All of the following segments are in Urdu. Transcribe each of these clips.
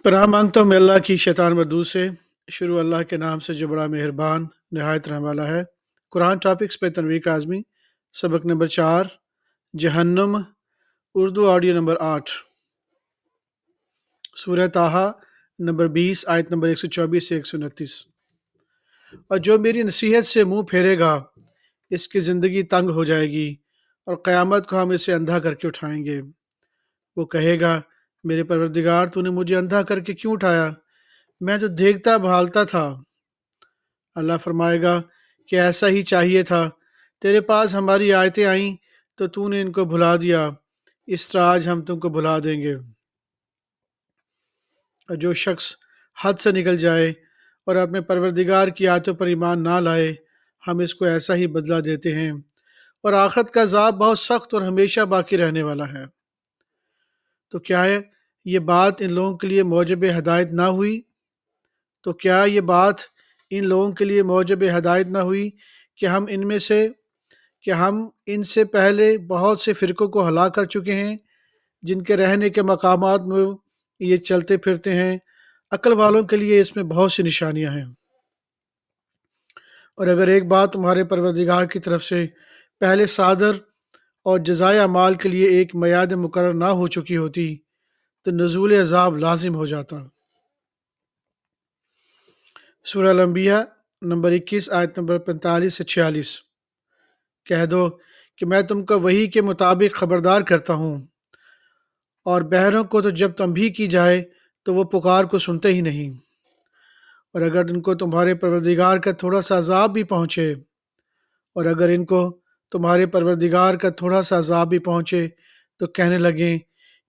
پناہ مانگتا ہوں میں اللہ کی شیطان مردود سے۔ شروع اللہ کے نام سے جو بڑا مہربان نہایت رحم والا ہے۔ قرآن ٹاپکس پہ تنویر کاظمی، سبق نمبر 4، جہنم، اردو آڈیو نمبر 8، سورہ طٰہٰ نمبر 20، آیت نمبر 124 سے 129۔ اور جو میری نصیحت سے منہ پھیرے گا اس کی زندگی تنگ ہو جائے گی، اور قیامت کو ہم اسے اندھا کر کے اٹھائیں گے۔ وہ کہے گا، میرے پروردگار تو نے مجھے اندھا کر کے کیوں اٹھایا؟ میں تو دیکھتا بھالتا تھا۔ اللہ فرمائے گا کہ ایسا ہی چاہیے تھا، تیرے پاس ہماری آیتیں آئیں تو نے ان کو بھلا دیا، اس طرح آج ہم تم کو بھلا دیں گے۔ اور جو شخص حد سے نکل جائے اور اپنے پروردگار کی آیتوں پر ایمان نہ لائے، ہم اس کو ایسا ہی بدلہ دیتے ہیں، اور آخرت کا عذاب بہت سخت اور ہمیشہ باقی رہنے والا ہے۔ تو کیا ہے یہ بات ان لوگوں کے لیے موجب ہدایت نہ ہوئی؟ تو کیا یہ بات ان لوگوں کے لیے موجب ہدایت نہ ہوئی کہ ہم ان سے پہلے بہت سے فرقوں کو ہلاک کر چکے ہیں، جن کے رہنے کے مقامات میں یہ چلتے پھرتے ہیں۔ عقل والوں کے لیے اس میں بہت سی نشانیاں ہیں۔ اور اگر ایک بات تمہارے پروردگار کی طرف سے پہلے صادر اور جزائے اعمال کے لیے ایک میعاد مقرر نہ ہو چکی ہوتی تو نزول عذاب لازم ہو جاتا۔ سورہ الانبیاء نمبر 21، آیت نمبر 45 سے 46۔ کہہ دو کہ میں تم کو وحی کے مطابق خبردار کرتا ہوں، اور بہروں کو تو جب تنبیہ کی جائے تو وہ پکار کو سنتے ہی نہیں۔ اور اگر ان کو تمہارے پروردگار کا تھوڑا سا عذاب بھی پہنچے تو کہنے لگیں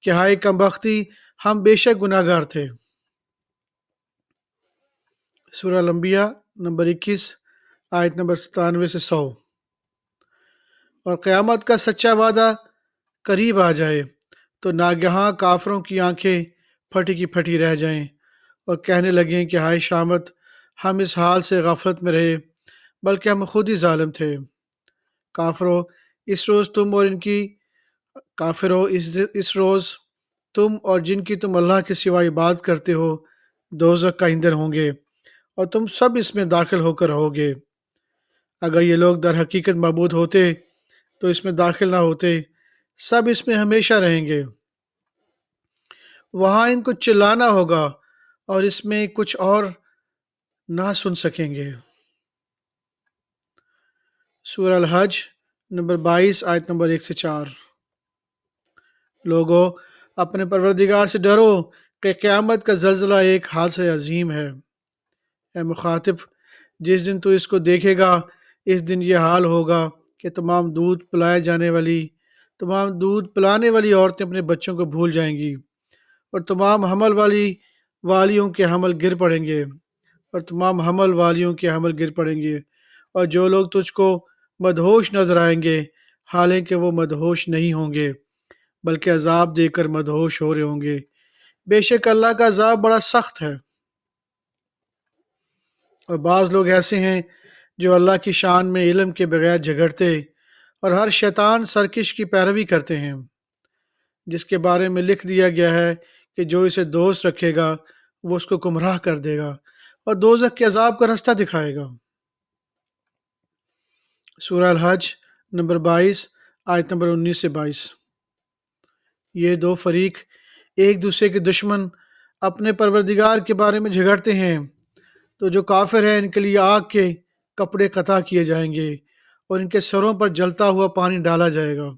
کہ ہائے کم بختی، ہم بے شک گناہ گار تھے۔ سورہ الانبیاء نمبر 21، آیت نمبر 97 سے 100۔ اور قیامت کا سچا وعدہ قریب آ جائے تو ناگہاں کافروں کی آنکھیں پھٹی کی پھٹی رہ جائیں، اور کہنے لگیں کہ ہائے شامت، ہم اس حال سے غفلت میں رہے، بلکہ ہم خود ہی ظالم تھے۔ کافروں، اس روز تم اور جن کی تم اللہ کے سوا عبادت کرتے ہو دوزخ کا ایندھن ہوں گے، اور تم سب اس میں داخل ہو کر رہو گے۔ اگر یہ لوگ در حقیقت معبود ہوتے تو اس میں داخل نہ ہوتے، سب اس میں ہمیشہ رہیں گے۔ وہاں ان کو چلانا ہوگا اور اس میں کچھ اور نہ سن سکیں گے۔ سورہ الحج نمبر 22، آیت نمبر 1 سے 4۔ لوگو، اپنے پروردگار سے ڈرو کہ قیامت کا زلزلہ ایک حادثہ عظیم ہے۔ اے مخاطب، جس دن تو اس کو دیکھے گا اس دن یہ حال ہوگا کہ تمام دودھ پلانے والی عورتیں اپنے بچوں کو بھول جائیں گی، اور تمام حمل والیوں کے حمل گر پڑیں گے، اور جو لوگ تجھ کو مدہوش نظر آئیں گے حالانکہ وہ مدہوش نہیں ہوں گے بلکہ عذاب دے کر مدہوش ہو رہے ہوں گے۔ بے شک اللہ کا عذاب بڑا سخت ہے۔ اور بعض لوگ ایسے ہیں جو اللہ کی شان میں علم کے بغیر جھگڑتے اور ہر شیطان سرکش کی پیروی کرتے ہیں، جس کے بارے میں لکھ دیا گیا ہے کہ جو اسے دوست رکھے گا وہ اس کو گمراہ کر دے گا اور دوزخ کے عذاب کا رستہ دکھائے گا۔ سورہ الحج نمبر 22، آیت نمبر 19 سے 22۔ یہ دو فریق ایک دوسرے کے دشمن اپنے پروردگار کے بارے میں جھگڑتے ہیں، تو جو کافر ہیں ان کے لیے آگ کے کپڑے قطع کیے جائیں گے اور ان کے سروں پر جلتا ہوا پانی ڈالا جائے گا۔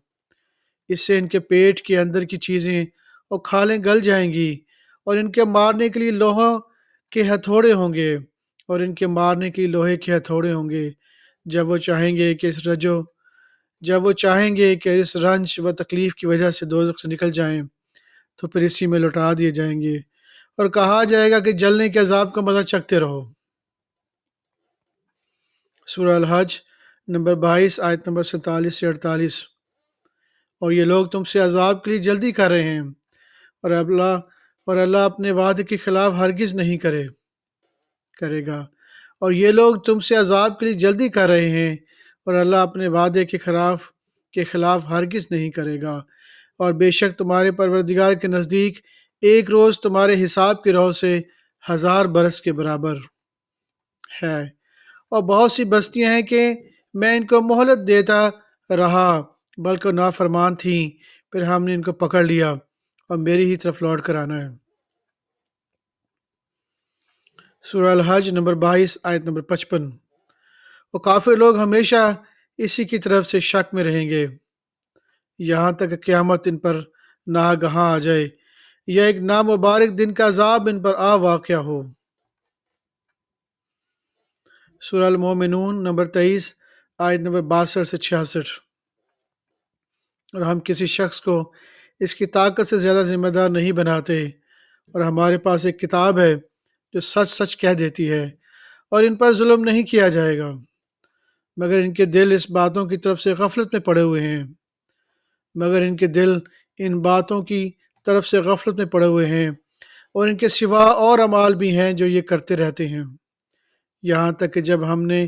اس سے ان کے پیٹ کے اندر کی چیزیں اور کھالیں گل جائیں گی، اور ان کے مارنے کے لیے لوہے کے ہتھوڑے ہوں گے، جب وہ چاہیں گے کہ اس رنج و تکلیف کی وجہ سے دوزخ سے نکل جائیں تو پھر اسی میں لوٹا دیے جائیں گے، اور کہا جائے گا کہ جلنے کے عذاب کا مزہ چکھتے رہو۔ سورہ الحج نمبر 22، آیت نمبر 47 سے 48۔ اور یہ لوگ تم سے عذاب کے لیے جلدی کر رہے ہیں، اور اللہ اپنے وعدے کے خلاف ہرگز نہیں کرے گا۔ اور یہ لوگ تم سے عذاب کے لیے جلدی کر رہے ہیں، اور اللہ اپنے وعدے کے خلاف ہرگز نہیں کرے گا۔ اور بے شک تمہارے پروردگار کے نزدیک ایک روز تمہارے حساب کی رو سے 1000 برس کے برابر ہے۔ اور بہت سی بستیاں ہیں کہ میں ان کو مہلت دیتا رہا، بلکہ نافرمان تھیں، پھر ہم نے ان کو پکڑ لیا اور میری ہی طرف لوٹ کر آنا ہے۔ سورہ الحج نمبر 22 آیت نمبر 55۔ اور کافر لوگ ہمیشہ اسی کی طرف سے شک میں رہیں گے یہاں تک کہ قیامت ان پر ناگہاں آ جائے یا ایک نامبارک دن کا عذاب ان پر واقع ہو۔ سورہ المومنون نمبر 23 آیت نمبر 62 سے 66۔ اور ہم کسی شخص کو اس کی طاقت سے زیادہ ذمہ دار نہیں بناتے، اور ہمارے پاس ایک کتاب ہے جو سچ سچ کہہ دیتی ہے، اور ان پر ظلم نہیں کیا جائے گا، مگر ان کے دل اس باتوں کی طرف سے غفلت میں پڑے ہوئے ہیں اور ان کے سوا اور اعمال بھی ہیں جو یہ کرتے رہتے ہیں، یہاں تک کہ جب ہم نے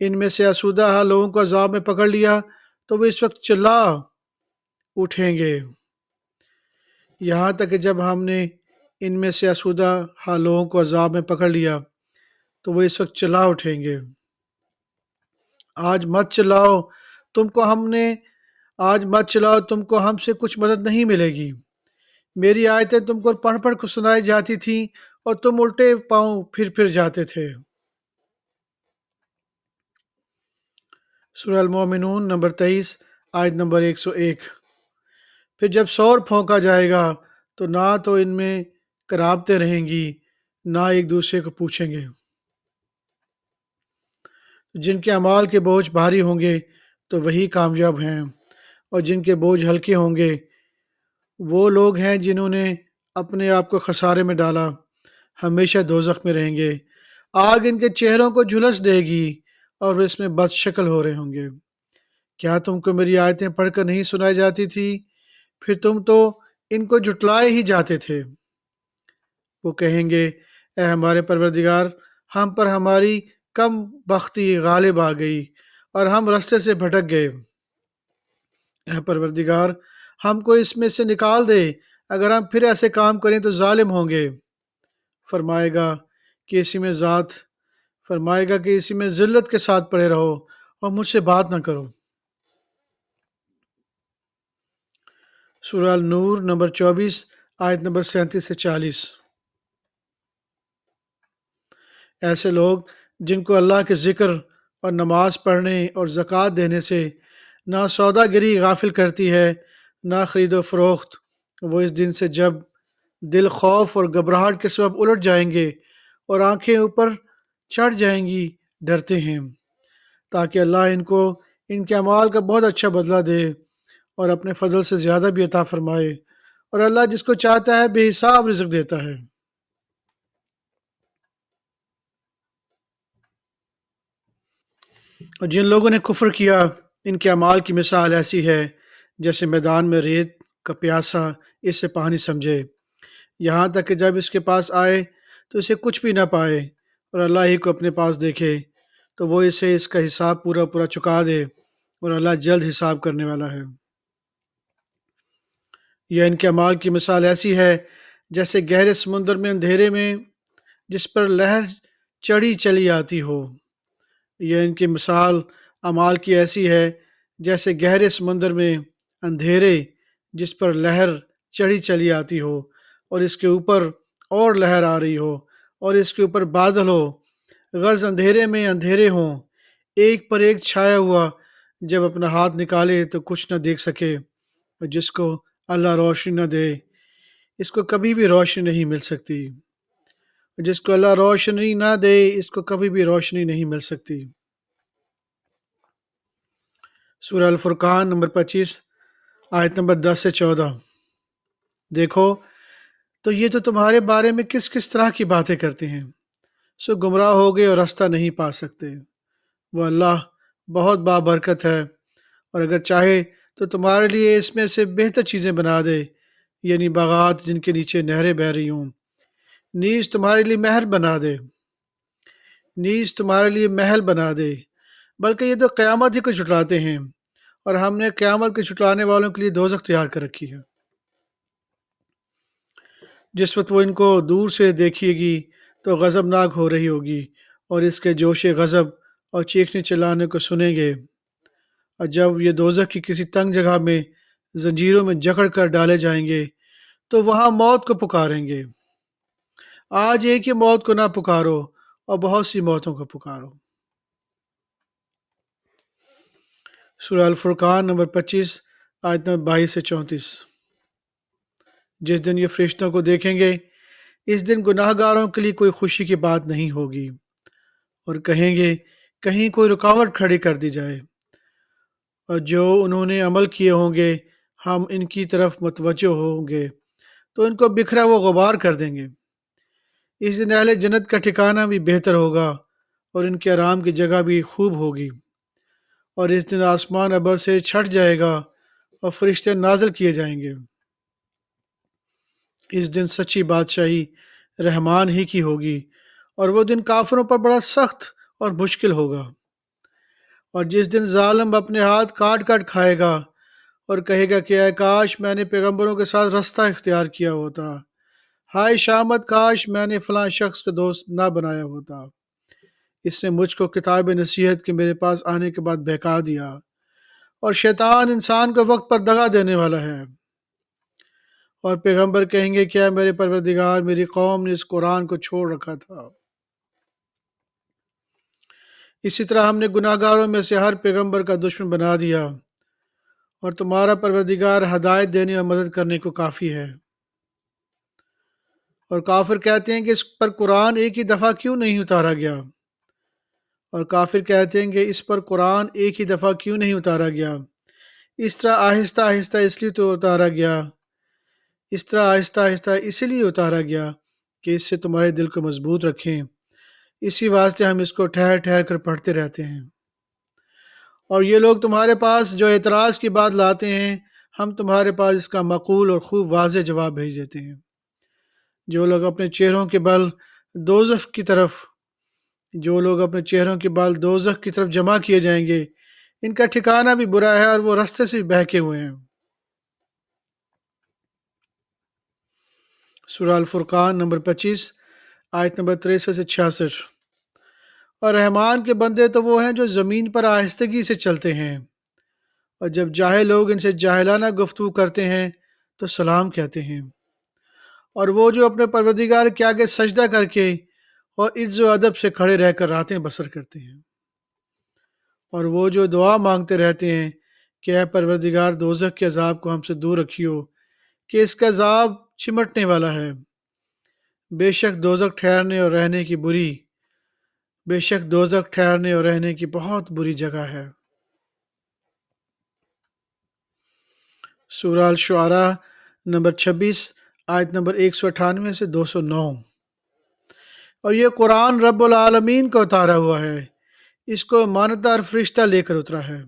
ان میں سے آسودہ لوگوں کو عذاب میں پکڑ لیا تو وہ اس وقت چلا اٹھیں گے یہاں تک کہ جب ہم نے ان میں سے آسودہ لوگوں کو عذاب میں پکڑ لیا تو وہ اس وقت چلا اٹھیں گے۔ آج مت چلاؤ تم کو ہم سے کچھ مدد نہیں ملے گی۔ میری آیتیں تم کو پڑھ پڑھ کر سنائی جاتی تھیں اور تم الٹے پاؤں پھر جاتے تھے۔ سورہ المومنون نمبر 23 آیت نمبر 101۔ پھر جب سور پھونکا جائے گا تو نہ تو ان میں کرابتیں رہیں گی، نہ ایک دوسرے کو پوچھیں گے۔ جن کے اعمال کے بوجھ بھاری ہوں گے تو وہی کامیاب ہیں، اور جن کے بوجھ ہلکے ہوں گے وہ لوگ ہیں جنہوں نے اپنے آپ کو خسارے میں ڈالا، ہمیشہ دوزخ میں رہیں گے۔ آگ ان کے چہروں کو جھلس دے گی اور وہ اس میں بد شکل ہو رہے ہوں گے۔ کیا تم کو میری آیتیں پڑھ کر نہیں سنائی جاتی تھی؟ پھر تم تو ان کو جھٹلائے ہی جاتے تھے۔ وہ کہیں گے اے ہمارے پروردگار، ہم پر ہماری کم بختی غالب آ گئی اور ہم رستے سے بھٹک گئے۔ اے پروردگار، ہم کو اس میں سے نکال دے، اگر ہم پھر ایسے کام کریں تو ظالم ہوں گے۔ فرمائے گا کہ اسی میں ذلت کے ساتھ پڑے رہو اور مجھ سے بات نہ کرو۔ سورہ النور نمبر 24 آیت نمبر 37 سے 40۔ ایسے لوگ جن کو اللہ کے ذکر اور نماز پڑھنے اور زکوٰۃ دینے سے نہ سودا گری غافل کرتی ہے نہ خرید و فروخت، وہ اس دن سے جب دل خوف اور گھبراہٹ کے سبب الٹ جائیں گے اور آنکھیں اوپر چڑھ جائیں گی ڈرتے ہیں، تاکہ اللہ ان کو ان کے اعمال کا بہت اچھا بدلہ دے اور اپنے فضل سے زیادہ بھی عطا فرمائے، اور اللہ جس کو چاہتا ہے بے حساب رزق دیتا ہے۔ اور جن لوگوں نے کفر کیا ان کے اعمال کی مثال ایسی ہے جیسے میدان میں ریت کا پیاسا اسے پانی سمجھے، یہاں تک کہ جب اس کے پاس آئے تو اسے کچھ بھی نہ پائے، اور اللہ ہی کو اپنے پاس دیکھے تو وہ اسے اس کا حساب پورا چکا دے، اور اللہ جلد حساب کرنے والا ہے۔ یہ ان کے اعمال کی مثال ایسی ہے جیسے گہرے سمندر میں اندھیرے میں جس پر لہر چڑھی چلی آتی ہو۔ یہ ان کی مثال اعمال کی ایسی ہے جیسے گہرے سمندر میں اندھیرے جس پر لہر چڑھی چلی آتی ہو، اور اس کے اوپر اور لہر آ رہی ہو، اور اس کے اوپر بادل ہو، غرض اندھیرے میں اندھیرے ہوں، ایک پر ایک چھایا ہوا، جب اپنا ہاتھ نکالے تو کچھ نہ دیکھ سکے، اور جس کو اللہ روشنی نہ دے اس کو کبھی بھی روشنی نہیں مل سکتی، جس کو اللہ روشنی نہ دے اس کو کبھی بھی روشنی نہیں مل سکتی۔ سورہ الفرقان نمبر 25 آیت نمبر 10 سے 14۔ دیکھو تو یہ تو تمہارے بارے میں کس طرح کی باتیں کرتے ہیں، سو گمراہ ہو گئے اور راستہ نہیں پا سکتے۔ وہ اللہ بہت بابرکت ہے، اور اگر چاہے تو تمہارے لیے اس میں سے بہتر چیزیں بنا دے، یعنی باغات جن کے نیچے نہریں بہہ رہی ہوں، نیز تمہارے لیے محل بنا دے، بلکہ یہ تو قیامت ہی کو جھٹلاتے ہیں، اور ہم نے قیامت کے جھٹلانے والوں کے لیے دوزخ تیار کر رکھی ہے۔ جس وقت وہ ان کو دور سے دیکھے گی تو غضبناک ہو رہی ہوگی اور اس کے جوش غضب اور چیخنے چلانے کو سنیں گے۔ اور جب یہ دوزخ کی کسی تنگ جگہ میں زنجیروں میں جکڑ کر ڈالے جائیں گے تو وہاں موت کو پکاریں گے۔ آج ایک ہی موت کو نہ پکارو اور بہت سی موتوں کو پکارو۔ سورہ الفرقان نمبر 25 آیت نمبر 22 سے 34۔ جس دن یہ فرشتوں کو دیکھیں گے اس دن گناہ گاروں کے لیے کوئی خوشی کی بات نہیں ہوگی، اور کہیں گے کہیں کوئی رکاوٹ کھڑی کر دی جائے، اور جو انہوں نے عمل کیے ہوں گے ہم ان کی طرف متوجہ ہوں گے تو ان کو بکھرا وہ غبار کر دیں گے۔ اس دن اہل جنت کا ٹھکانہ بھی بہتر ہوگا اور ان کے آرام کی جگہ بھی خوب ہوگی، اور اس دن آسمان ابر سے چھٹ جائے گا اور فرشتے نازل کیے جائیں گے۔ اس دن سچی بادشاہی رحمان ہی کی ہوگی، اور وہ دن کافروں پر بڑا سخت اور مشکل ہوگا۔ اور جس دن ظالم اپنے ہاتھ کاٹ کاٹ کھائے گا اور کہے گا کہ اے کاش میں نے پیغمبروں کے ساتھ رستہ اختیار کیا ہوتا، ہائے شامت کاش میں نے فلاں شخص کو دوست نہ بنایا ہوتا، اس نے مجھ کو کتاب نصیحت کے میرے پاس آنے کے بعد بہکا دیا۔ اور شیطان انسان کو وقت پر دغا دینے والا ہے، اور پیغمبر کہیں گے کیا میرے پروردگار میری قوم نے اس قرآن کو چھوڑ رکھا تھا۔ اسی طرح ہم نے گناہ گاروں میں سے ہر پیغمبر کا دشمن بنا دیا، اور تمہارا پروردگار ہدایت دینے اور مدد کرنے کو کافی ہے۔ اور کافر کہتے ہیں کہ اس پر قرآن ایک ہی دفعہ کیوں نہیں اتارا گیا، اور کافر کہتے ہیں کہ اس پر قرآن ایک ہی دفعہ کیوں نہیں اتارا گیا، اس طرح آہستہ آہستہ اس لیے تو اتارا گیا، اس طرح آہستہ آہستہ اسی لیے اتارا گیا کہ اس سے تمہارے دل کو مضبوط رکھیں، اسی واسطے ہم اس کو ٹھہر ٹھہر کر پڑھتے رہتے ہیں۔ اور یہ لوگ تمہارے پاس جو اعتراض کی بات لاتے ہیں ہم تمہارے پاس اس کا معقول اور خوب واضح جواب بھیج دیتے ہیں۔ جو لوگ اپنے چہروں کے بل دوزخ کی طرف جمع کیے جائیں گے ان کا ٹھکانہ بھی برا ہے اور وہ رستے سے بہکے ہوئے ہیں۔ سورہ الفرقان نمبر 25 آیت نمبر 63 سے 66۔ اور رحمان کے بندے تو وہ ہیں جو زمین پر آہستگی سے چلتے ہیں، اور جب جاہل لوگ ان سے جاہلانہ گفتگو کرتے ہیں تو سلام کہتے ہیں، اور وہ جو اپنے پروردگار کے آگے سجدہ کر کے اور عز و ادب سے کھڑے رہ کر راتیں بسر کرتے ہیں، اور وہ جو دعا مانگتے رہتے ہیں کہ اے پروردگار دوزخ کے عذاب کو ہم سے دور رکھیو کہ اس کا عذاب چمٹنے والا ہے۔ بے شک دوزخ ٹھہرنے اور رہنے کی بہت بری جگہ ہے۔ سورہ الشعراء نمبر 26 آیت نمبر 198 سے 209۔ اور یہ قرآن رب العالمین کو اتارا ہوا ہے، اس کو امانتدار فرشتہ لے کر اترا ہے،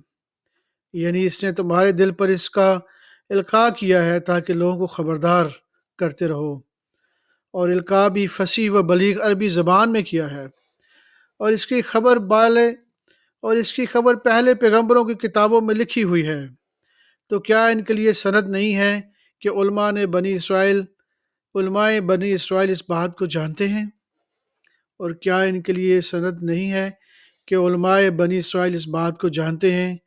یعنی اس نے تمہارے دل پر اس کا القاء کیا ہے تاکہ لوگوں کو خبردار کرتے رہو، اور القاء بھی فصیح و بلیغ عربی زبان میں کیا ہے، اور اس کی خبر پہلے پیغمبروں کی کتابوں میں لکھی ہوئی ہے۔ تو کیا ان کے لیے سند نہیں ہے کہ علماء بنی اسرائیل اس بات کو جانتے ہیں؟ اور کیا ان کے لیے سند نہیں ہے کہ علماء بنی اسرائیل اس بات کو جانتے ہیں؟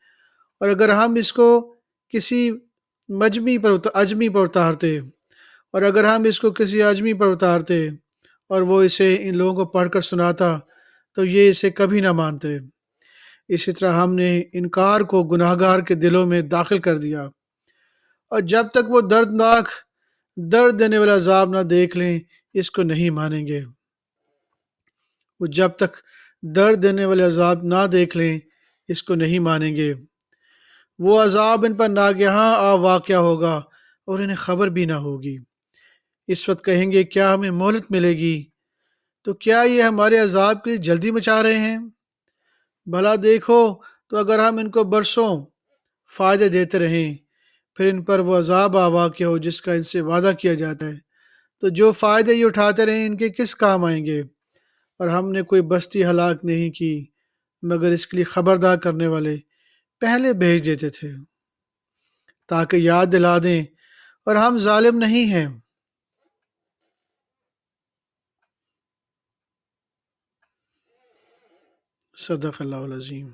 اور اگر ہم اس کو کسی اجمی پر اتارتے اور وہ اسے ان لوگوں کو پڑھ کر سناتا تو یہ اسے کبھی نہ مانتے۔ اسی طرح ہم نے انکار کو گناہ گار کے دلوں میں داخل کر دیا، اور جب تک وہ درد دینے والا عذاب نہ دیکھ لیں اس کو نہیں مانیں گے۔ وہ عذاب ان پر ناگہاں واقع ہوگا اور انہیں خبر بھی نہ ہوگی۔ اس وقت کہیں گے کیا ہمیں مہلت ملے گی؟ تو کیا یہ ہمارے عذاب کے لیے جلدی مچا رہے ہیں؟ بھلا دیکھو تو اگر ہم ان کو برسوں فائدے دیتے رہیں پھر ان پر وہ عذاب واقع ہو جس کا ان سے وعدہ کیا جاتا ہے، تو جو فائدے یہ اٹھاتے رہیں ان کے کس کام آئیں گے؟ اور ہم نے کوئی بستی ہلاک نہیں کی مگر اس کے لیے خبردار کرنے والے پہلے بھیج دیتے تھے تاکہ یاد دلا دیں، اور ہم ظالم نہیں ہیں۔ صدق اللہ العظیم۔